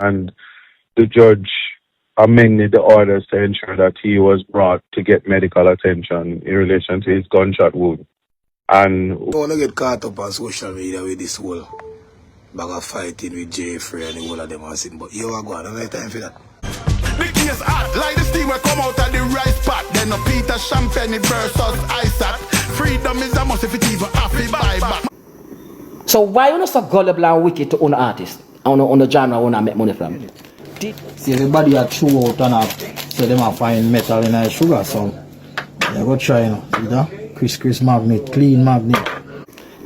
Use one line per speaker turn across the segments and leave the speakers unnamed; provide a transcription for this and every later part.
and the judge amended the orders to ensure that he was brought to get medical attention in relation to his gunshot wound. And
I want to get caught up on social media with this whole bag of fighting with Jeffrey and the whole of them are sitting, but you are going, I don't have time for that.
The case hot, like the steam will come out of the rice pot. Then a Peter Champagne versus Isat. Freedom is a must if it even happy buy back.
So why you not so gullible and wicked to own artists? On the genre I want to make money from?
See everybody are true out and up, so them are find metal in a sugar song. They go try now, see that? Chris magnet, clean magnet.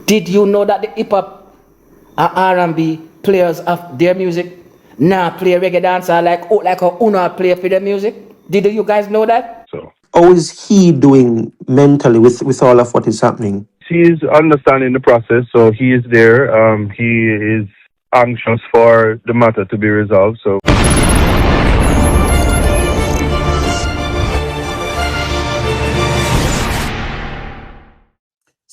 Did you know that the hip hop and R&B players of their music now play reggae dancer like a Uno play for their music? Did you guys know that?
so
How is he doing mentally with all of what is happening?
he's understanding the process, so he is there. He is anxious for the matter to be resolved. So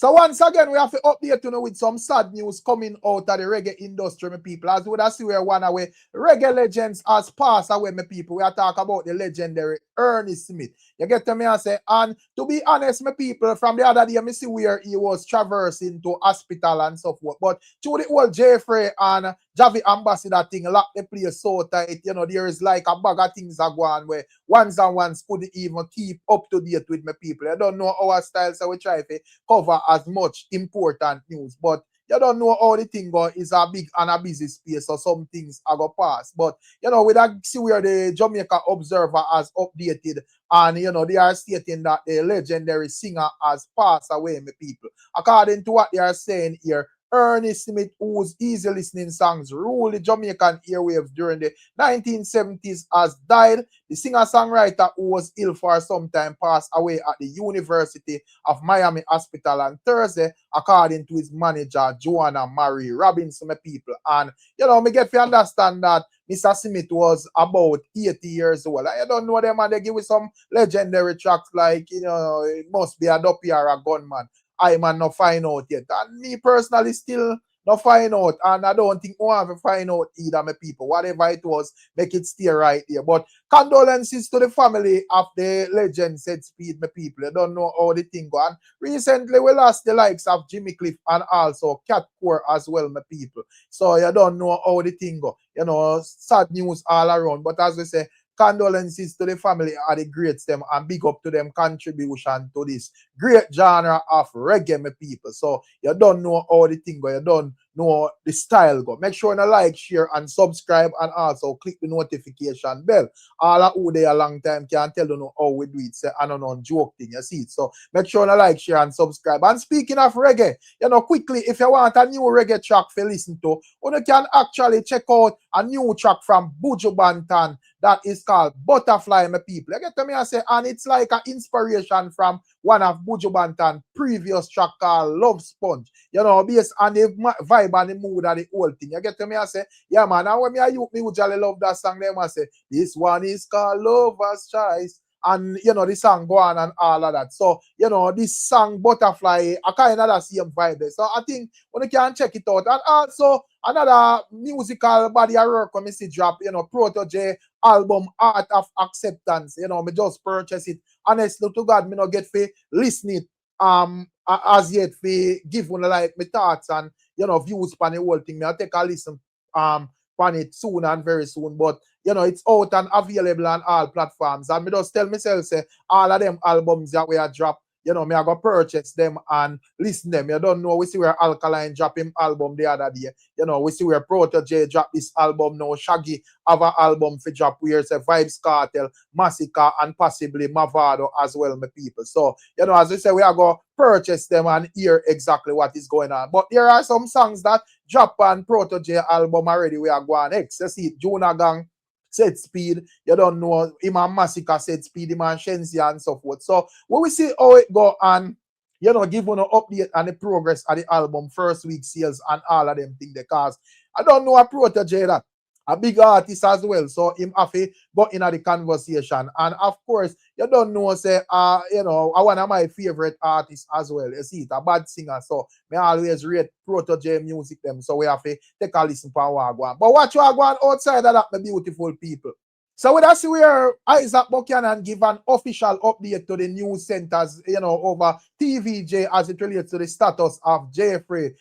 So once again, we have to update you with some sad news coming out of the reggae industry, my people. As we would have seen where one away, reggae legends has passed away, my people. We are talking about the legendary Ernie Smith. You get to me and say, and to be honest, my people, from the other day, I see where he was traversing to hospital and so forth. But through the whole Jeffrey and Javi ambassador thing, lock the place so tight, there is like a bag of things are going where ones and ones couldn't even keep up to date with my people. I don't know our style, so we try to cover as much important news, but you don't know how the thing go is a big and a busy space, so some things are go pass. But we don't see where the Jamaica Observer has updated, and they are stating that the legendary singer has passed away, my people. According to what they are saying here, Ernie Smith, whose easy listening songs ruled the Jamaican airwaves during the 1970s, has died. The singer-songwriter, who was ill for some time, passed away at the University of Miami Hospital on Thursday, according to his manager, Joanna Marie Robinson, my people. And, me get to understand that Mr. Smith was about 80 years old. I don't know them, and they give me some legendary tracks like, it must be a duppy or a gunman. I man not find out yet. And me personally still not find out. And I don't think we have to find out either, my people. Whatever it was, make it stay right here. But condolences to the family of the legend Said Speed, my people. You don't know how the thing go. And recently we lost the likes of Jimmy Cliff and also Cat Core as well, my people. So you don't know how the thing go. Sad news all around. But as we say, condolences to the family of the greats them, and big up to them contribution to this great genre of reggae, my people. So you don't know how the thing go, you don't know the style go. Make sure you like, share, and subscribe, and also click the notification bell. All of who they a long time can tell you how we do it. Say, I don't know, joke thing, you see it. So make sure you like, share, and subscribe. And speaking of reggae, quickly, if you want a new reggae track to listen to, you can actually check out a new track from Buju Banton that is called Butterfly, my people. You get to me and say, and it's like an inspiration from one of Buju Banton's previous track called Love Sponge. Based on the vibe and the mood of the whole thing. You get to me and say, yeah, man, and when me usually love that song, they must say, this one is called Lover's Choice. And, the song go on and all of that. So, this song, Butterfly, I kind of that same vibe there. So, I think when you can check it out. And also, another musical body of work when I see drop, Protege album, Art of Acceptance. Me just purchase it. Honestly, to God, me not get to listen it as yet for give one like my thoughts and, views on the whole thing. Me I take a listen on it soon and very soon. But it's out and available on all platforms. And me just tell myself, say, all of them albums that we are drop, me I go purchase them and listen them. You don't know, we see where Alkaline drop him album the other day. We see where Protege drop this album now. Shaggy have an album for drop where it's a Vibes Cartel, Massacre, and possibly Mavado as well, my people. So, as we say, we are going to purchase them and hear exactly what is going on. But there are some songs that drop on Protege album already. We are going next. You see, Jonah Gang, Said Speed, you don't know, Iman Massacre, Said Speed, Iman Shenzi, and so forth. So, when we see how it go and, give one an update on the progress of the album, first week sales, and all of them things, because I don't know a Protege that. a big artist as well. So him have to go in the conversation. And of course, you don't know, say, one of my favorite artists as well. You see, it, a bad singer. So me always rate Proto J music them. So we have to take a listen for what go on. But what you are going outside of that, my beautiful people. So with us, where Isaac Buchanan give an official update to the news centers, over TVJ as it relates to the status of Jeffrey,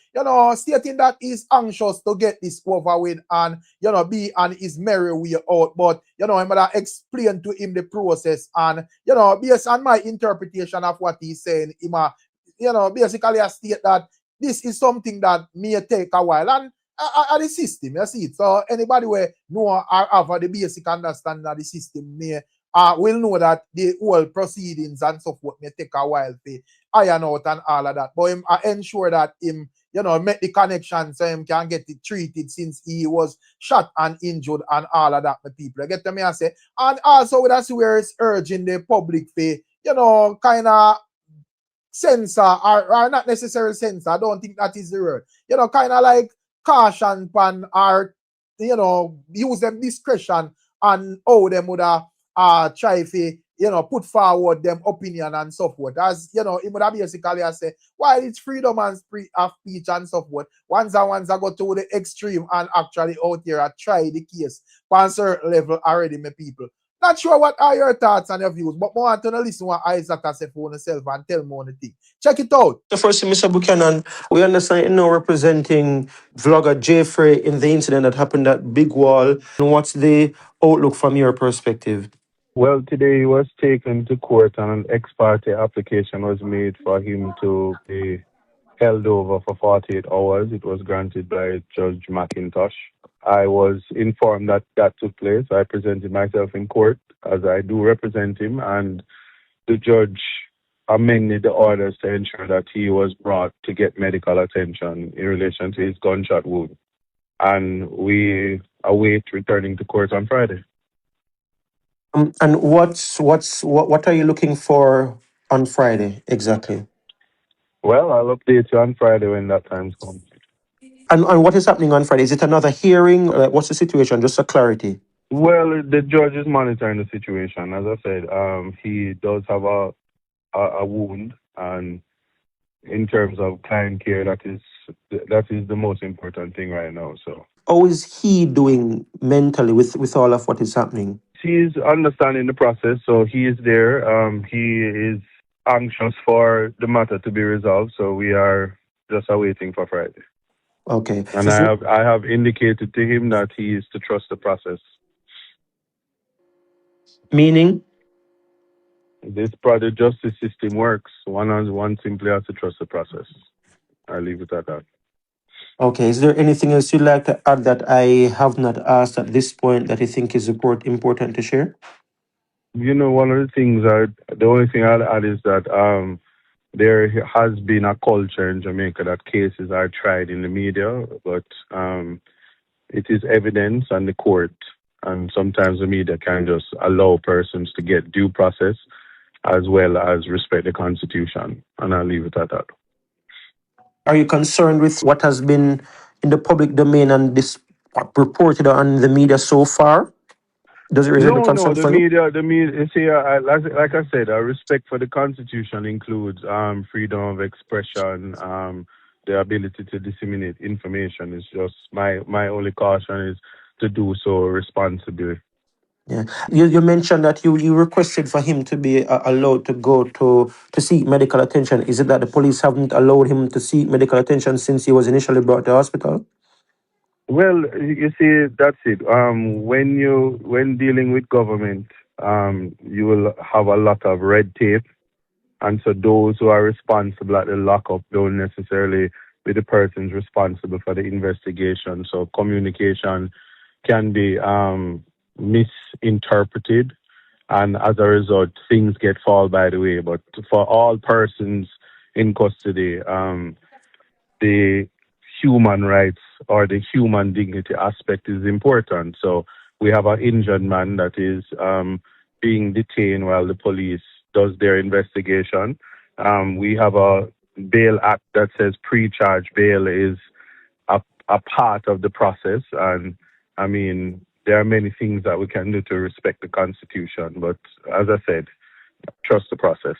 stating that he's anxious to get this over with and, be on his merry way out. But, I'm going to explain to him the process and, based on my interpretation of what he's saying, basically I state that this is something that may take a while. And the system, you see it. So anybody who know or have the basic understanding of the system will know that the whole proceedings and so forth may take a while to iron out and all of that. But I ensure that him, make the connection so him can get it treated since he was shot and injured and all of that, the people. You get to me I say? And also that's where it's urging the public to, kind of censor or not necessarily censor. I don't think that is the word. Kind of like caution pan or use them discretion and how them would try to put forward them opinion and so forth. As it would have basically say while it's freedom and of speech and so forth, once I go to the extreme and actually out here try the case on a certain level already, my people. Not sure what are your thoughts and your views, but more want to listen what Isaac has said for himself and tell more on the thing. Check it out.
The first thing, Mr. Buchanan, we understand you know representing vlogger Jeffrey in the incident that happened at Big Wall. And what's the outlook from your perspective?
Well, today he was taken to court and an ex parte application was made for him to be held over for 48 hours. It was granted by Judge McIntosh. I was informed that that took place. I presented myself in court as I do represent him, and the judge amended the orders to ensure that he was brought to get medical attention in relation to his gunshot wound. And we await returning to court on Friday.
And what are you looking for on Friday exactly?
Well, I'll update you on Friday when that time comes.
And what is happening on Friday? Is it another hearing? What's the situation? Just for clarity.
Well, the judge is monitoring the situation. As I said, he does have a wound, and in terms of client care, that is the most important thing right now. So
How is he doing mentally with all of what is happening?
he's understanding the process, so he is there. He is anxious for the matter to be resolved, so we are just awaiting for Friday.
Okay.
And I have indicated to him that he is to trust the process.
Meaning?
The justice system works. One simply has to trust the process. I'll leave it at that.
Okay. Is there anything else you'd like to add that I have not asked at this point that you think is important to share?
One of the things the only thing I'll add is that there has been a culture in Jamaica that cases are tried in the media, but it is evidence on the court, and sometimes the media can just allow persons to get due process as well as respect the Constitution, and I'll leave it at that.
Are you concerned with what has been in the public domain and this reported on the media so far? Does it raise any
No,
concern
the
for you?
media, you see, like I said, our respect for the Constitution includes freedom of expression, the ability to disseminate information. Is just my only caution is to do so responsibly.
Yeah. You mentioned that you requested for him to be allowed to go to seek medical attention. Is it that the police haven't allowed him to seek medical attention since he was initially brought to hospital?
Well, you see, that's it. When dealing with government, you will have a lot of red tape, and so those who are responsible at the lockup don't necessarily be the persons responsible for the investigation. So communication can be misinterpreted, and as a result, things get fall by the way. But for all persons in custody, the human rights or the human dignity aspect is important. So we have an injured man that is being detained while the police does their investigation. We have a bail act that says pre-charge bail is a part of the process, and I mean, there are many things that we can do to respect the Constitution. But as I said, trust the process.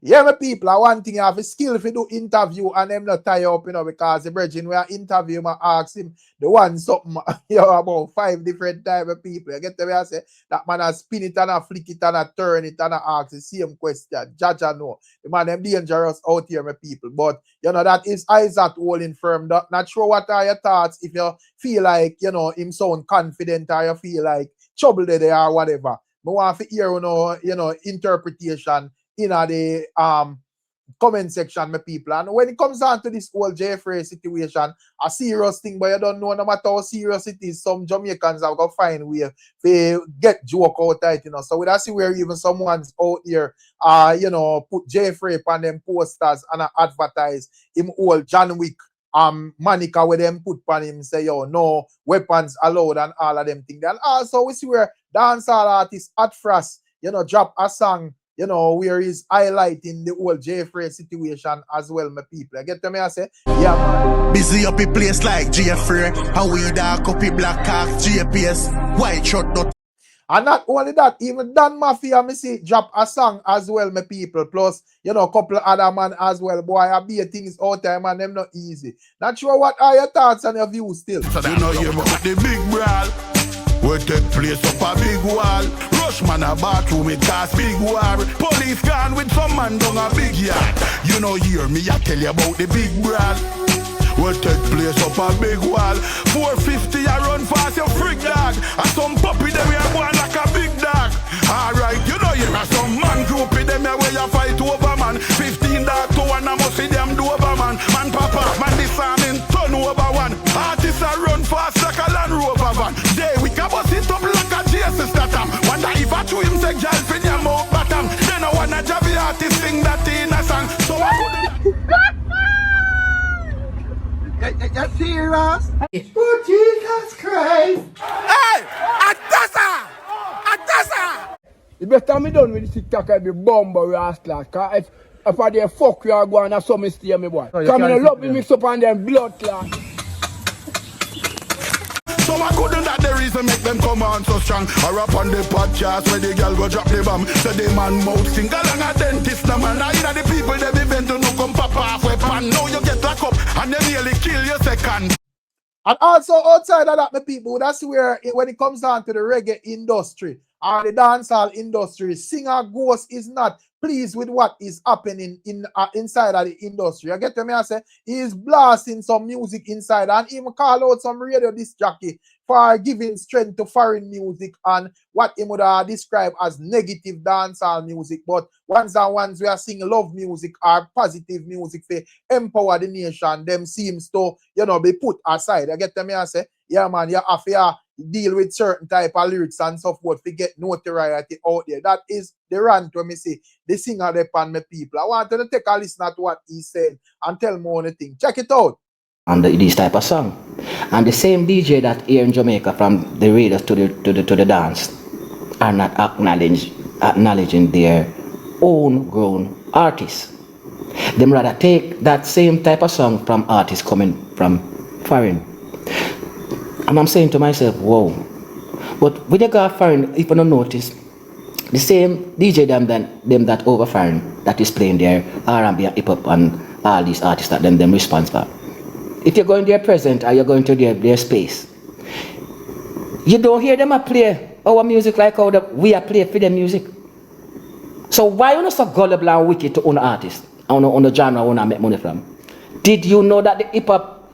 Yeah, my people, one thing you have a skill if you do interview and them not tie up, because the brethren we are interview, I ask him the one something, about 5 different type of people. You get the way I say that man has spin it and a flick it and a turn it and a ask the same question. Jaja know. The man them dangerous out here, my people. But that is Isat holding firm. Not sure what are your thoughts if you feel like, him sound confident or you feel like trouble there or whatever. I want to hear, interpretation in the comment section, my people. And when it comes down to this whole Jeffrey situation, a serious thing, but you don't know no matter how serious it is, some Jamaicans have got to find way to get joke out of it, So we see where even someone's out here, put Jeffrey on them posters and advertise him old John Wick Manica where them put on him say, no weapons allowed and all of them things. And also we see where dancehall artist at Frias, drop a song, where he's highlighting the whole Jeffrey situation as well, my people. I get to me, I say, yeah, man.
Busy up a place like Jeffrey, and we dark up a black car, GPS, white shirt, not.
And not only that, even Dan Mafia, me see, drop a song as well, my people. Plus, couple other man as well. Boy, I be things out there, man, them not easy. Not sure what are your thoughts and your views still.
So you about the big brawl. We take place up a big wall. Rush man a bathroom, it cause big war. Police gone with some man down a big yard. You know hear me, I tell you about the big brawl. We take place up a big wall. 450 I run fast, you freak dog. And some puppy them we are born like a big dog. Alright, you know here are some man group in them where you fight over man. 15 dog to one, I must see them do over man. Man papa, man disarming, turn over one. Artists are run fast like a Land Rover van. Day we can bust it up like a Jesus that wonder if I chew him take jail in your mouth bottom. Then I wanna Javi artist sing that in a song. So I
You serious? Oh, Jesus Christ!
Hey! Atasa! Atasa!
You better me done with the TikTok and be bumble rascal. Cause if I dare fuck you are going to some stay me boy. Come in and love me mix up on them blood clot.
So I couldn't that the reason make them come on so strong. Or up on the podcast where the girl go drop the bomb. So the man mouth sing along a dentist no man. Now you know the people they event to no come pop off weapon. Now you get locked up and they nearly kill you second.
And also outside of that, my people, that's where when it comes down to the reggae industry or the dancehall industry, singer Ghost is not pleased with what is happening in inside of the industry. You get to me? I say he's blasting some music inside and even call out some radio disc jockey for giving strength to foreign music and what he would describe as negative dancehall music. But ones we are singing love music or positive music for empower the nation, them seems to, be put aside. You get to me? I say, yeah, man, you have to deal with certain type of lyrics and so forth to get notoriety out there. That is the rant when me say the singer upon my people. I want to take a listen to what he said and tell me anything. Check it out.
And this type of song. And the same DJ that here in Jamaica from the radio to the dance are not acknowledging their own grown artists. Them rather take that same type of song from artists coming from foreign. And I'm saying to myself, whoa. But with the guy foreign, if you don't notice, the same DJ them that over foreign that is playing their R&B and hip hop and all these artists that them responsible. If you're going there present or you're going to their space, you don't hear them play our music like how we are play for their music. So why are you so gullible and wicked to own artists, on the genre I want to make money from? Did you know that the hip hop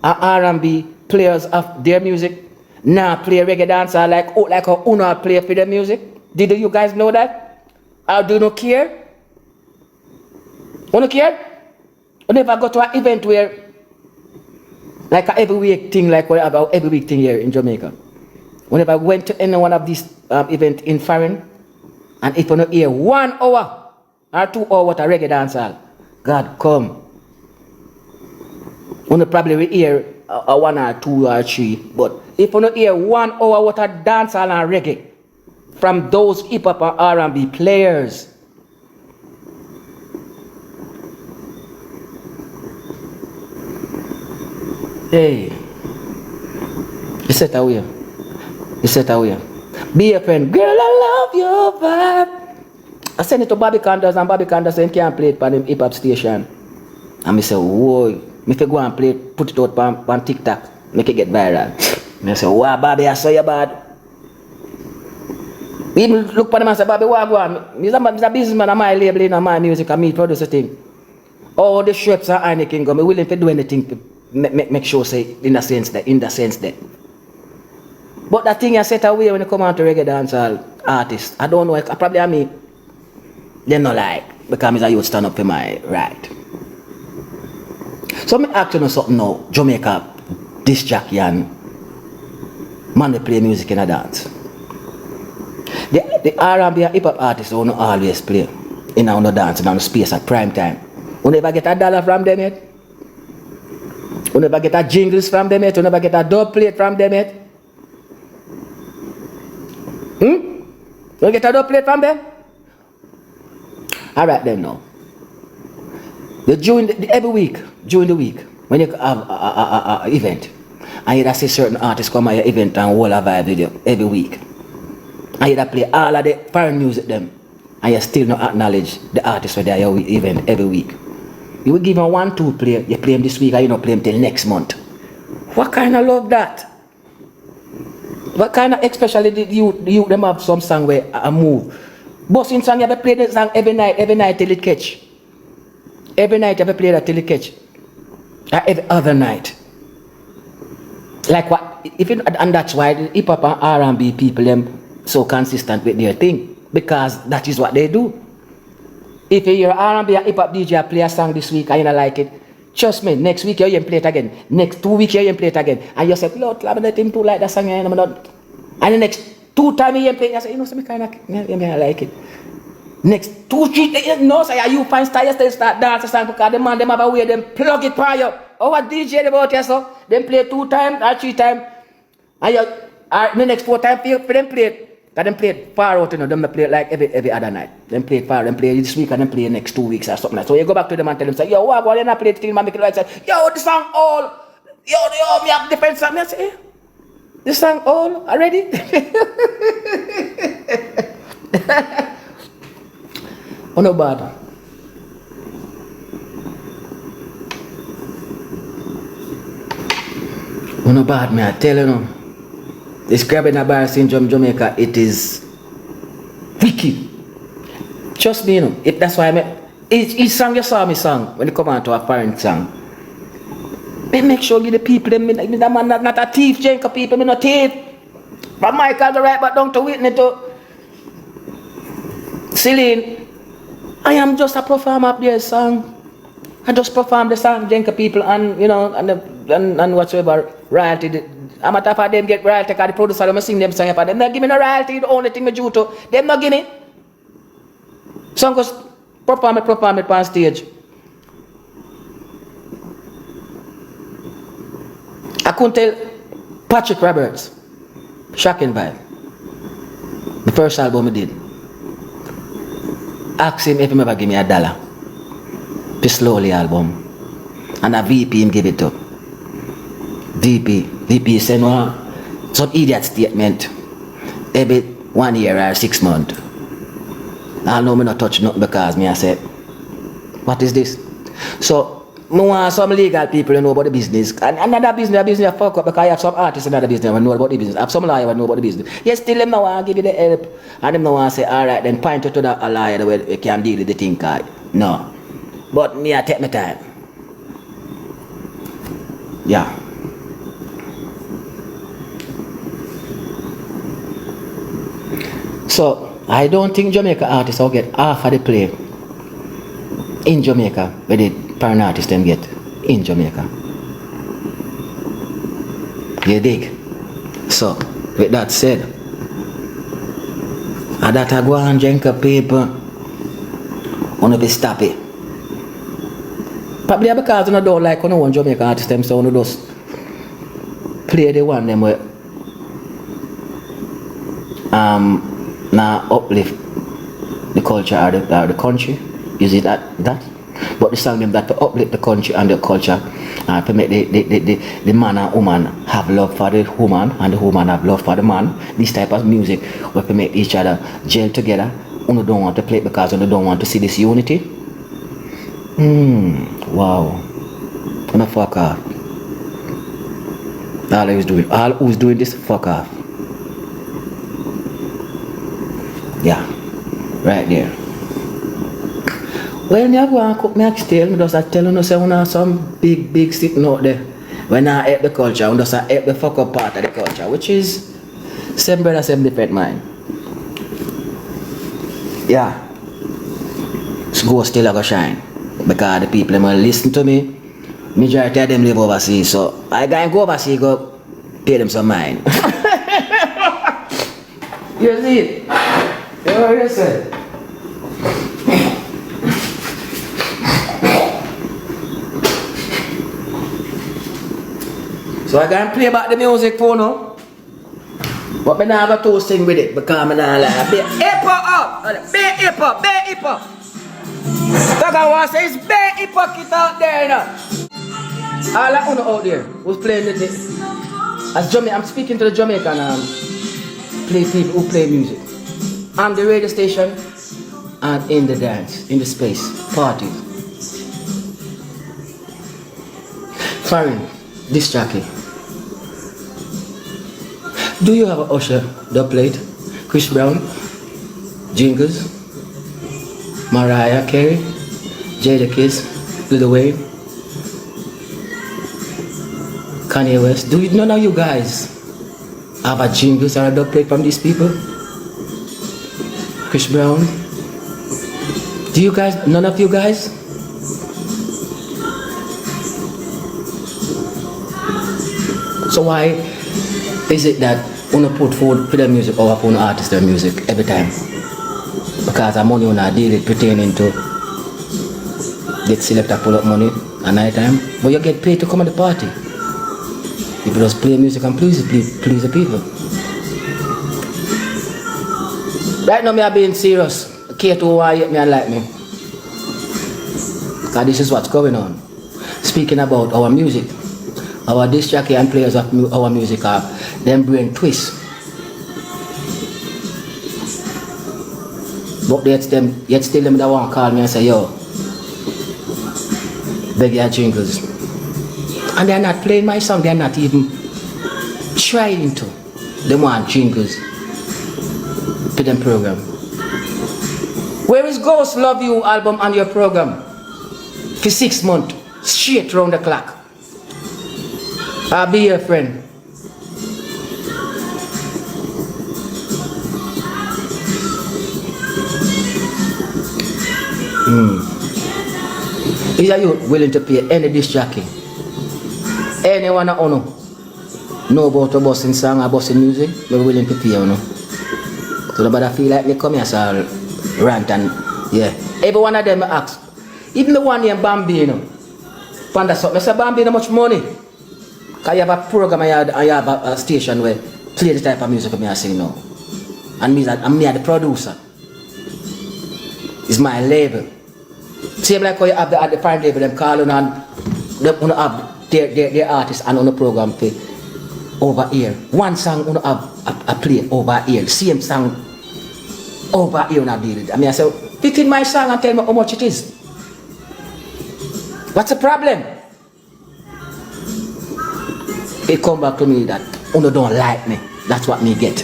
and R&B players of their music now play reggae dancer like how Una play for their music? Did you guys know that? Or do you not care? You don't care? You never go to an event where like a every week thing, like what about every week thing here in Jamaica. Whenever I went to any one of these events in foreign, and if you don't hear 1 hour or 2 hours what a reggae dancehall, God come. You probably will hear a 1 or 2 or 3, but if you don't hear 1 hour what a dancehall and reggae from those hip hop and R&B players, hey, you set away. You set away. Be a friend. Girl, I love your vibe. I send it to Bobby Candace and Bobby Candace saying can't play it on the hip hop station. And I say, whoa, if you go and play it, put it out on TikTok, make it get viral. And I say, wow, Bobby, I saw you bad. Even look for them and say, Bobby, what go on? He's a businessman on my label, in my music, and me produce a thing. All the shirts and Heineken go, I'm willing to do anything to make sure, say, in the sense that. But that thing I set away when you come out to reggae dancehall artists, I don't know, probably I mean, they not like, because I used to stand up for my right. So I ask you something now, Jamaica, disc jockey and man they play music in a dance. The R&B and hip hop artists don't always play in a dance, in a space at prime time. You never get $1 from them yet? You never get a jingles from them yet? You never get a dub plate from them yet? You get a dub plate from them? Alright then now. Every week, during the week, when you have a event, and you see certain artists come at your event and hold a vibe video every week. And you play all of the foreign music them, and you still not acknowledge the artists for their event every week. You will give them 1-2 play, you play them this week and you don't play them till next month. What kind of love that? What kind of, especially you them have some song where I move. Bossing song you ever play the song every night till it catch. Every night you ever play that till it catch. Every other night. Like what, and that's why the hip hop and R&B people them so consistent with their thing. Because that is what they do. If you hear R&B and hip hop DJ play a song this week and you don't like it, trust me, next week you can play it again. Next 2 weeks you can play it again. And you say, Lord, let him too like that song. And the next 2 times you can play it, you say, you know, some kind of like it. Next 2-3 days, no, say you find style, you start dancing song because the man them have a way, them plug it for you. Oh, what DJ about you, so? Them play 2 times or 3 times. And you, the next 4 times for them play it. Because them play it far out, you know, them play it like every other night. Them play it far, them play this week and them play next 2 weeks or something like that. So you go back to them and tell them, say, yo, what, you not play the thing, man, make it right, say, yo, the song all, yo, me have different song. I say, the song all already? Oh, no bad. Oh, no bad, me, I tell you no. Describing a bar syndrome Jamaica, it is wicked. Trust me, you know. That's why each song you saw me song, when you come on to a foreign song, make sure you the people, that man not a thief, Jenka people, me not thief. From Michael to right back down to Whitney to Celine. I am just a performer up there song. I just perform the song, Jenka people, and you know, and whatsoever royalty. I'm a top of them get royalty because the producer them sing them song for them. They give me no royalty, the only thing me do to them not give me. Song goes perform it on stage. I couldn't tell Patrick Roberts, shocking vibe. The first album I did. Ask him if he ever give me $1. The Slowly album. And a VP him give it to. VP said no, some idiot statement. Every 1 year or 6 months. I know me not touch nothing because me I said, what is this? So I want some legal people to know about the business. And another business fuck up because I have some artists in another business who know about the business. I have some lawyer who know about the business. Yes, still them now want to give you the help. And them now want to say, alright, then point you to a lawyer where you can deal with the thing card. No. But me I take my time. Yeah. So I don't think Jamaica artists will get half of the play in Jamaica where the foreign artists them get in Jamaica. You dig? So with that said, and that I go and drink a paper, wanna be stop it. Probably because you don't like no one Jamaican artist them, so you just play the one them where now uplift the culture or the country. Is it that? But the song them that to uplift the country and the culture, and to make the man and woman have love for the woman and the woman have love for the man. This type of music where to make each other gel together. You don't want to play it because you don't want to see this unity. Wow. Gonna fuck off. All who's doing this, fuck off. Yeah, right there. Well, me go and cook me oxtail. Me just tell you, say una some big sitting out there. When I help the culture, I just help the fuck up part of the culture, which is same brother, same different mind. Yeah. Go still a go shine. Because the people them will listen to me. Majority of them live overseas, so I go overseas, go pay them some mind. You see it? You know what you said? So I can play back the music for now. But I never to sing with it because I not like hip hop, hip hop. Talk I want to say it's bare hypocrite out there now. All that one out there who's playing this. I'm speaking to the Jamaican people who play music. On the radio station and in the dance, in the space, parties. Foreign, this jockey. Do you have an usher, dub plate, Chris Brown, Jingles, Mariah Carey, Jada Kiss, Lil Wayne, Kanye West? None of you guys have a Jingles or a dub plate from these people? Chris Brown? Do you guys, none of you guys? So why is it that when you put forward for the music or for an artist their music every time? Because the money when I deal it pertaining to get selector pull up money at night time, but you get paid to come at the party. If you just play music and please the people. Right now me are being serious. Care to why me and like me. Because this is what's going on. Speaking about our music. Our disc jockey and players of our music are them brain twist. But yet still them that want to call me and say, yo, beg your Jingles. And they're not playing my song, they're not even trying to. They want Jingles to them program. Where is Ghost Love You album on your program? For 6 months, straight round the clock. I'll be your friend. Is you willing to pay any disc jockey? Anyone that know about a busting song or busting music, we're willing to pay you know. So nobody feel like they come here so rant and yeah. Every one of them ask. Even the one named Bambino. Panda something. I say Bambino much money. Because you have a program and you have a station where play the type of music I sing now. And me the producer. It's my label. Same like how you have the fine label, them calling on them have their artists and on the program play over here. One song on have a play over here. Same song over here on a deal. I say, pick in my song and tell me how much it is. What's the problem? It come back to me that Uno don't like me. That's what me get.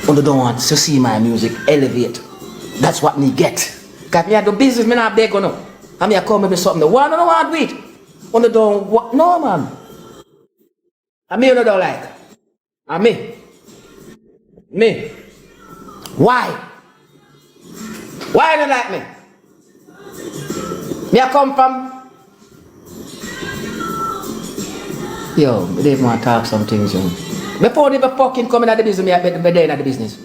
Uno don't want to see my music elevate. That's what me get. Because me have the business, me not beg no. And me come with something. The one I don't want to do it. Uno don't want, no man. And me Uno don't like. And me. Me. Why? Why you don't like me? Me I come from. Yo, they even want to talk some things, yo. Before they ever fucking coming out of the business, me there in the business.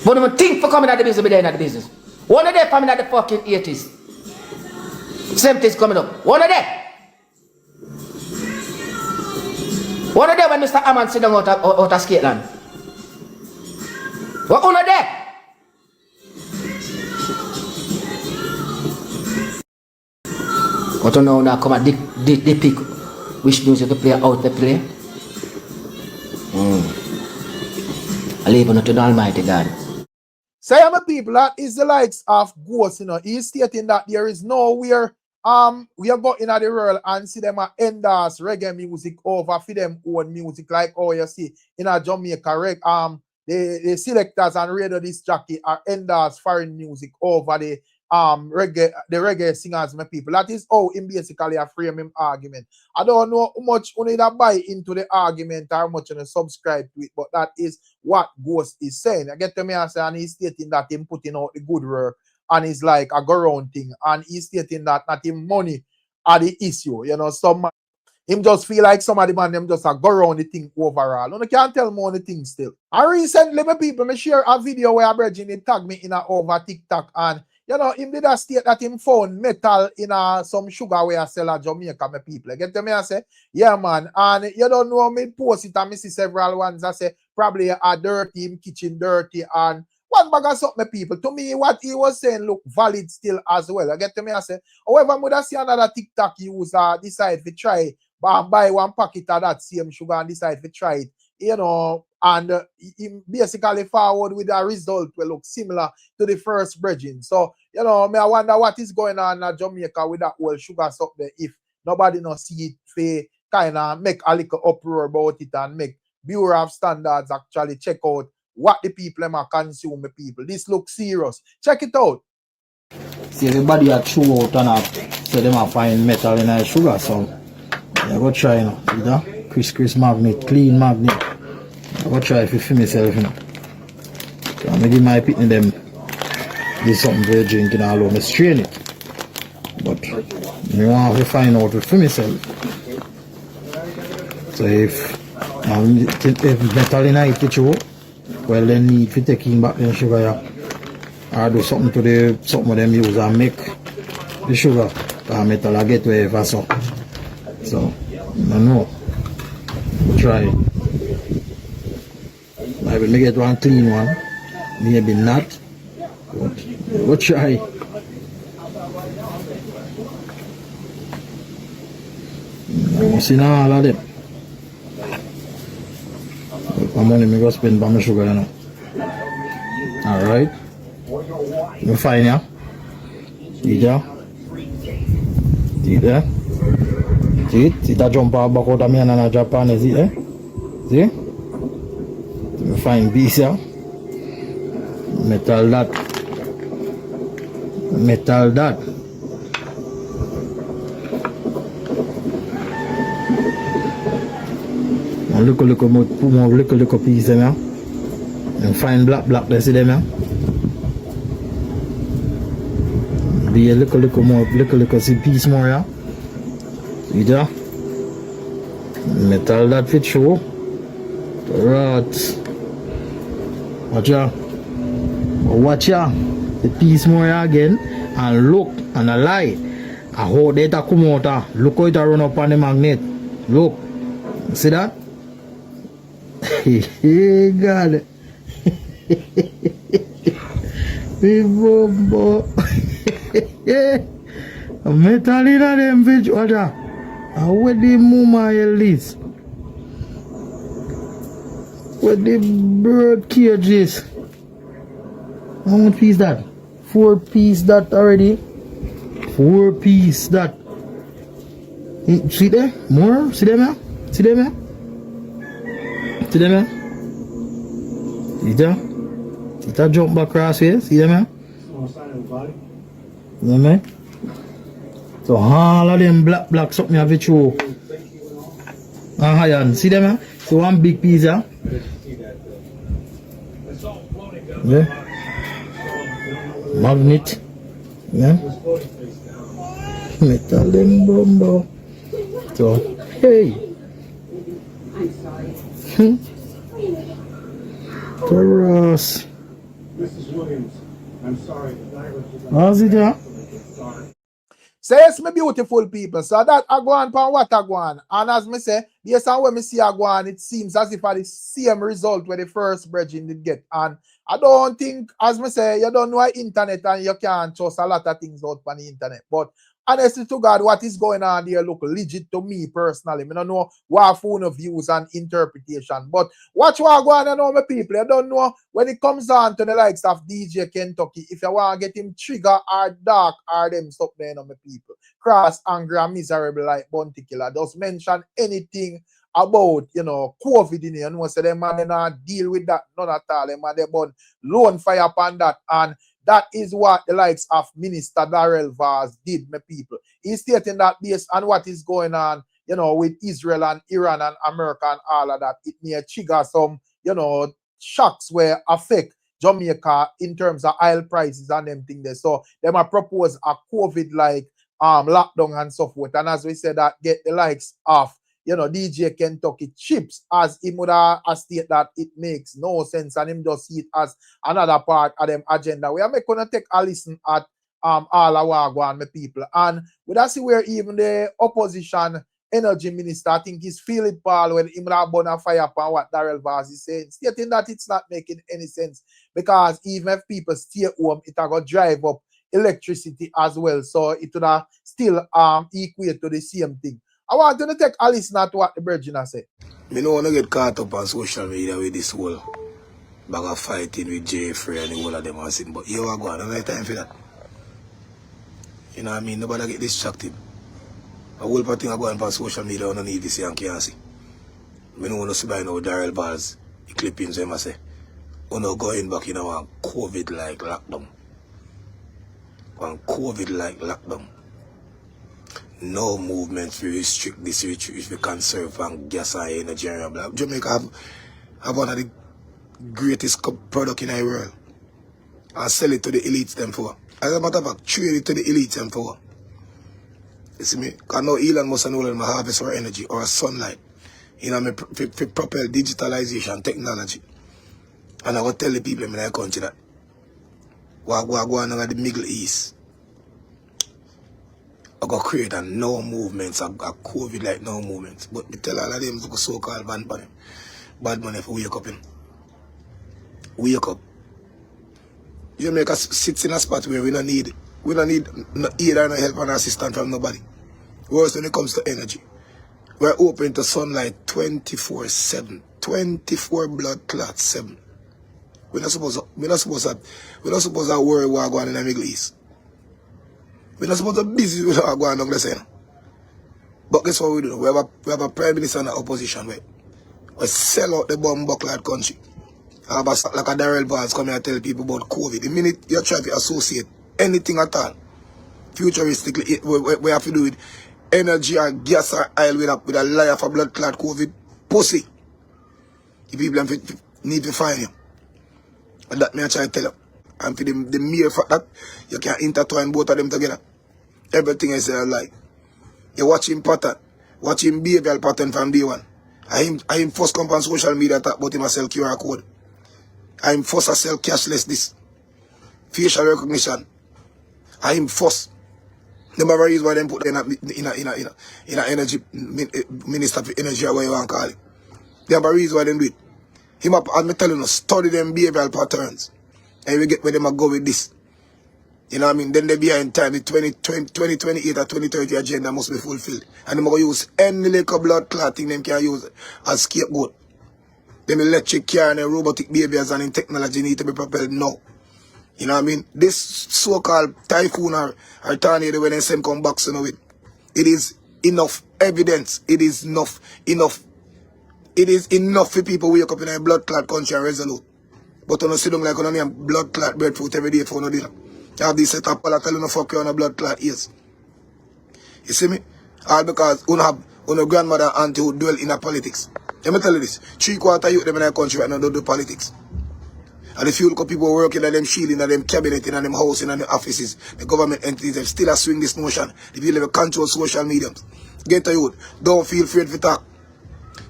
But they think for coming out of the business, me there in the business. One of them coming out the fucking 80s. Same things coming up. One of them. One of them when Mr. Aman sit down out of Skateland. One of them. But you know now come at the pick which music to play out to play. I leave it to the Almighty God.
Say, my people, that is the likes of Ghost, you know. He's stating that there is nowhere we are going in the world and see them endorse reggae music over for them own music, like you see in a Jamaica the selectors and radio disc jockey are endorse foreign music over the reggae singers, my people. That is how him basically a frame him argument. I don't know how much you need to buy into the argument or how much you subscribe to it, but that is what Ghost is saying. I get to me and he's stating that him putting out the good work and it's like a go round thing, and he's stating that not him money are the issue. You know, some him just feel like somebody man them just go around the thing overall. You can't tell more the thing still. And recently, my people, me share a video where Virgin tag me in a over TikTok, and you know, him did a state that him found metal in some sugar where I sell at Jamaica, my people. Get to me, I say, yeah, man. And you don't know, me post it and me see several ones. I say, probably a dirty, him kitchen dirty, and one bag of something, people. To me, what he was saying look valid still as well. I get to me, I say, however, I would see another TikTok user decide to try buy one packet of that same sugar and decide to try it, you know, and basically forward with a result will look similar to the first bridging. So, you know, I wonder what is going on in Jamaica with that whole sugar stuff there if nobody no see it for kind of make a little uproar about it and make Bureau of Standards actually check out what the people are consuming, people. This looks serious. Check it out.
See, everybody are true out and so them are find metal in a sugar, so I go try, you know, see that? Chris magnet, clean magnet. I go try for myself, you know. So I'm give my pitney them this something to drink and all over strain it. But you want to find out for myself. So if metal in it to you, well then need to take in back the sugar, yeah. Or do something to the something them use and make the sugar and metal I get wherever so. So I know. Try. I will make it one clean one. Maybe not. But we'll try. I'm seeing all of them. My money me go spend by my sugar, you know. Alright. You fine, yeah? See there? See there? See it? See that jump back out of me and a Japan, is it there? See? You find piece, yeah? Metal that. Metal that. And little piece them, yeah? And find black, they see them, yeah? Be a little more, little see piece more, yeah? See there? Metal that fit show. Right. Watch ya. Watch ya. The piece more again. And look. And a lie. I hold data come out. Look how it run up on the magnet. Look. See that? Hey God. Big bumbo. A metal in them bitch. Watch ya. Where the mama is? Where the bird cage is? How much piece that? 4 piece that already. 4 piece that. See there? More? See them here? See them here? See them here? See there? See that jump back across here? See them here? See them here? So all of them black something have it through. Iron. See them here? So one big piece here. Yeah. Magnet. Yeah. Metal them bumbo. So hey. Terrace.
Mrs. Williams, I'm sorry.
How's it there?
So yes, my beautiful people. So that I go on for what I go on. And as me say, yes, and when me see I go on, it seems as if I the same result where the first bridging did get. And I don't think, as me say, you don't know internet and you can't trust a lot of things out on the internet. But honestly to God, what is going on there look legit to me personally. I don't know what phone views and interpretation. But watch what go on, my people. I don't know when it comes on to the likes of DJ Kentucky, if you want to get him trigger or dark or them stuff there, my people. Cross, angry, and miserable like Bounty Killer. Just mention anything about, COVID in here. So them man, they not deal with that, none at all. Them man, they burn lone fire upon that. And that is what the likes of Minister Darrell Vaz did, my people. He's stating that based on what is going on, with Israel and Iran and America and all of that, it may trigger some, shocks where affect Jamaica in terms of oil prices and them things there. So they might propose a COVID-like lockdown and so forth. And as we said, that get the likes of DJ Kentucky chips, as him would state that it makes no sense and him just see it as another part of them agenda. We are going to take a listen at all our my people. And we see where even the opposition energy minister, I think he's feel it, Paul, when him burn a fire upon what Darrell Vaz is saying, stating that it's not making any sense because even if people stay home, it will drive up electricity as well. So it would still equate to the same thing. I want to take a listen to what the Virgin say.
Me don't want to get caught up on social media with this whole bag of fighting with Jeffrey and the whole of them are saying, but you are going, I don't have time for that. You know what I mean? Nobody get distracted. A whole part thing I go on social media, I don't need this and can't see. I don't want to see by now Darrell Vaz, the clippings, them I say, we're not going back in a COVID-like lockdown. One COVID-like lockdown. No movement to restrict this, if we conserve and gas and energy and blah. Jamaica have one of the greatest product in the world. And sell it to the elites them for. As a matter of fact, trade it to the elites them for. You see me? Because now Elon must know that my harvest or energy or sunlight. You know, for propel digitalization technology. And I will tell the people in my country that what go on in the Middle East. I got create a no movements, a COVID like no movements. But me tell all of them to go so-called bad money for wake up in. Wake up. Jamaica sits in a spot where we don't need no aid or no help and assistance from nobody. Worse when it comes to energy. We're open to sunlight 24/7. 24 blood clots 7. We're not supposed to worry what going on in the Middle East. We're not supposed to be busy with what going on there. But guess what we do? We have a prime minister and an opposition where we sell out the bomb buckled country. Like a Darrell Vaz come here and tell people about COVID. The minute you try to associate anything at all, futuristically, we have to do with energy or gas or oil with a lie of a blood clot COVID, pussy. The people need to find you. And that me I try to tell you. And for the mere fact that you can intertwine both of them together. Everything is a lie. You watch him pattern, watch him behavioral pattern from day one. I him first come on social media talk about him a sell QR code. I him first a sell cashless this. Facial recognition. I him first. The matter is why them put in a energy minister for energy or what you want to call it. The matter is why them do it. Him up, as me telling you, study them behavioral patterns. And we get where them a go with this. You know what I mean? Then they be in time, the 2028 or 2030 agenda must be fulfilled. And them going to use any little blood clotting them can use as scapegoat. Them electric car and robotic behaviors and in technology need to be propelled now. You know what I mean? This so-called typhoon or tornado when they send come back so with it is enough evidence. It is enough. It is enough for people wake up in a blood clot country and resolute. But on a sit down like on a blood clot breadfruit every day for no dinner. You have this setup all I tell you no fuck you on a blood clot ears. You see me? All because you have a grandmother and auntie who dwell in a politics. Let me tell you this. 3/4 youth them in a country right now don't do politics. And if you look at people working in them shielding, in them cabinet, in them house, in them offices, the government entities, they still swing this notion. If you live control social mediums. Get to youth. Don't feel afraid to talk.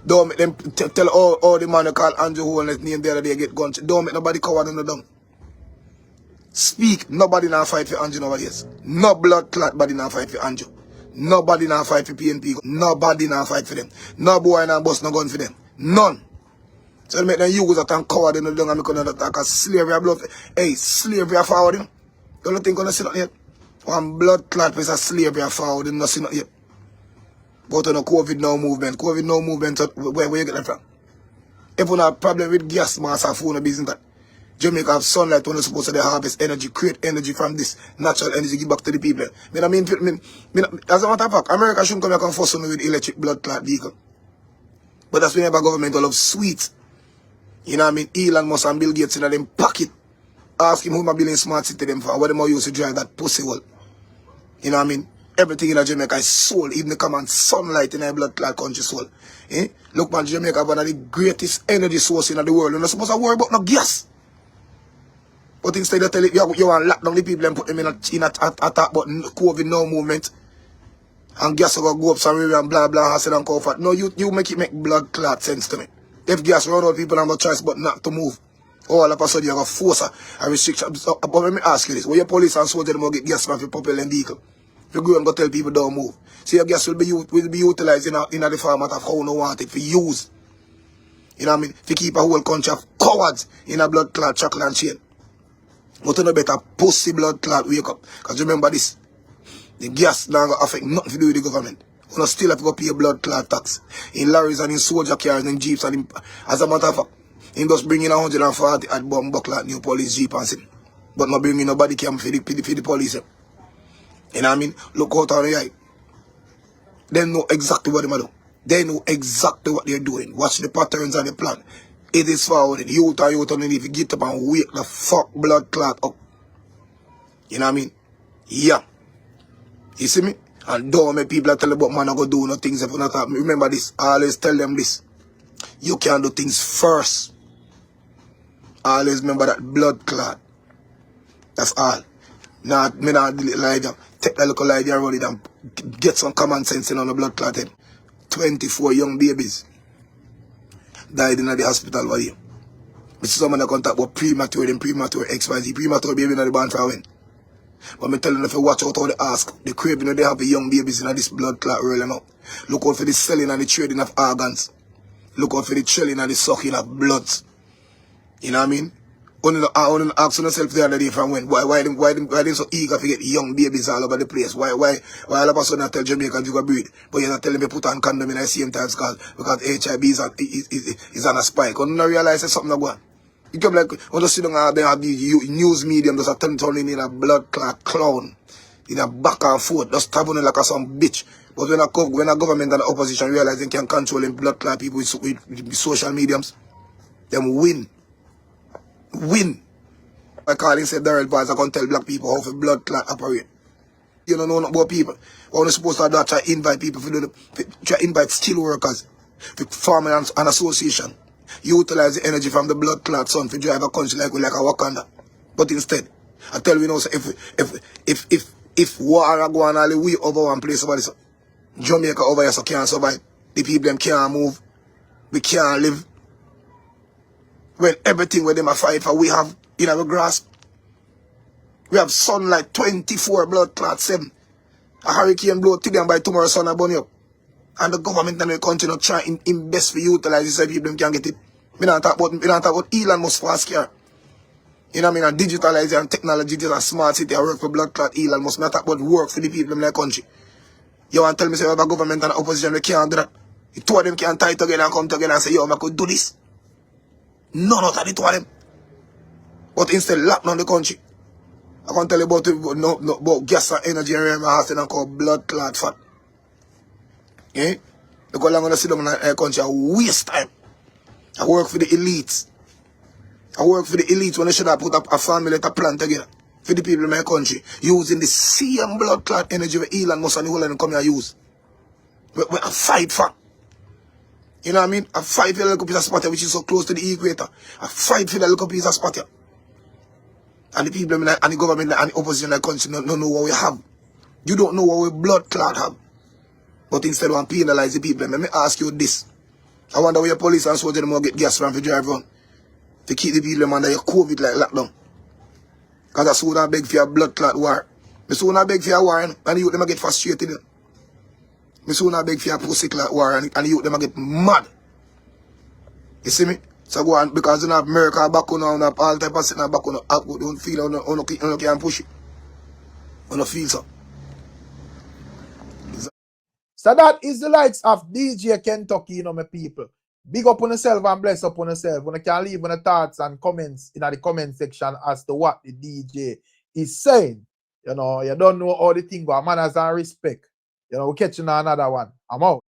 Don't make them tell all the man who call Andrew who let name the other day get guns. Don't make nobody coward on the down. Speak. Nobody now fight for Andrew nowadays. No blood clot body now fight for Andrew. Nobody now fight for PNP. Nobody now fight for them. No boy now bust no gun for them. None. So they make them use that and coward in the down and make them attack as slavery blood. Hey, slavery forward him. Don't think gonna sit up here. One blood clot piece of slavery I found in nothing yet. But on a COVID no movement. COVID no movement, where you get that from? If you have a problem with gas mass and phone business that Jamaica have sunlight when you're supposed to harvest energy, create energy from this natural energy, give back to the people. As a matter of fact, America shouldn't come here and force me with electric blood clot vehicle. But that's whenever government will have sweet. You know what I mean? Elon Musk and Bill Gates in them pocket. Ask him who am I building smart city them for, what them are used to drive that pussy well. You know what I mean? Everything in Jamaica is soul, even the common sunlight in a blood clot country soul. Eh? Look man, Jamaica one of the greatest energy source in the world. You're not supposed to worry about no gas. But instead of telling you want to lock down the people and put them in a attack about COVID no movement. And gas will go up somewhere and blah blah hassle and comfort. No, you make it make blood clot sense to me. If gas run out, people have no choice but not to move. All of a sudden you have a force a restriction. But let me ask you this. When your police and soldiers will get gas from your propelling vehicle, you go and go tell people don't move. See your gas will be utilized in the format of how you want it for use. You know what I mean? To keep a whole country of cowards in a blood clot chocolate and chain. But you know better pussy blood clot wake up. Because remember this. The gas now going to affect nothing to do with the government. You still have to go pay blood clot tax. In lorries and in soldier cars and in jeeps and in, as a matter of fact, he just bring in 140 at bomb buckler new police jeep and sin. But not bring in nobody cam for the police. You know what I mean? Look out on the eye. They know exactly what they do. They know exactly what they're doing. Watch the patterns and the plan. It is forward. Youth underneath. You get up and wake the fuck blood clot up. You know what I mean? Yeah. You see me? And don't make people tell about man I go do no things if you not have. Remember this. I always tell them this. You can do things first. I always remember that blood clot. That's all. Now, me not lie down. Take that little lie down, roll it down. Get some common sense in on the blood clot head. 24 young babies died in the hospital for you. This is someone that can talk about premature XYZ. Premature baby in the band for when. But me telling you if you watch out how they ask, the crib, you know, they have the young babies in this blood clot rolling up. Look out for the selling and the trading of organs. Look out for the chilling and the sucking of bloods. You know what I mean? Only ask yourself the other day from when. Why they so eager to get young babies all over the place? Why all of a sudden I tell Jamaica you go breed, but you're not telling me put on condom in the same time because HIV is on a spike. You don't realize there's something going on. You come like, when you sit down and they have the news medium just turning in a blood clot clown. In a back and forth, just tapping like some bitch. But when a government and the opposition realize they can control them blood clot people with social mediums, them win. Win. I call him say Daryl Vaz, I can tell black people how to blood clot operate. You don't know about people. What we're supposed to do, try to invite people, try to invite steel workers, farming and association. Utilize the energy from the blood clot sun to drive a country like a Wakanda. But instead, I tell you now, so if war are going all the way over one place over this, Jamaica over here so can't survive. The people them can't move. We can't live. When everything where them are fight for we have in our grasp. We have sunlight 24 blood clot 7. A hurricane blow today and by tomorrow sun will burn you up. And the government and the country not trying in best to utilize this so people can get it. We don't talk about Elon Musk for scare. You know what I mean? And digitalize and technology, this a smart city, I work for blood clot Elon Musk. We don't talk about work for the people in the country. You want to tell me say we have a government and opposition we can't do that. The two of them can't tie together and come together and say, yo, I could do this. None of the two of them. But instead lock down the country. I can tell you about gas and energy and remember I and called blood clot fat. Eh? Because I'm going to sit down in a country and waste time. I work for the elites. I work for the elites when they should have put up a family to plan together. For the people in my country. Using the same blood clot energy where Elon Musk and the whole of them come here use. We fight for. You know what I mean? I fight for the little piece of spot which is so close to the equator. I fight for the little piece of spot here. And the people and the government and the opposition in the country don't know what we have. You don't know what we blood clot have. But instead of penalize the people, let me ask you this. I wonder where your police and soldiers will get gas from to drive around. To keep the people under your COVID like lockdown. Because I soon I beg for your blood clot war. I soon I beg for your war and the youth them get frustrated. I soon I beg for your pussy clot war and the youth them get mad. You see me? So go on, because you have America back on and all type of sitting back on, don't feel on you can push it. On a feel so.
So that is the likes of DJ Kentucky, you know, my people. Big up on yourself and bless up on yourself. When you can leave on the thoughts and comments in the comment section as to what the DJ is saying. You know, you don't know all the thing, but manners and respect. You know, we'll catch you on another one. I'm out.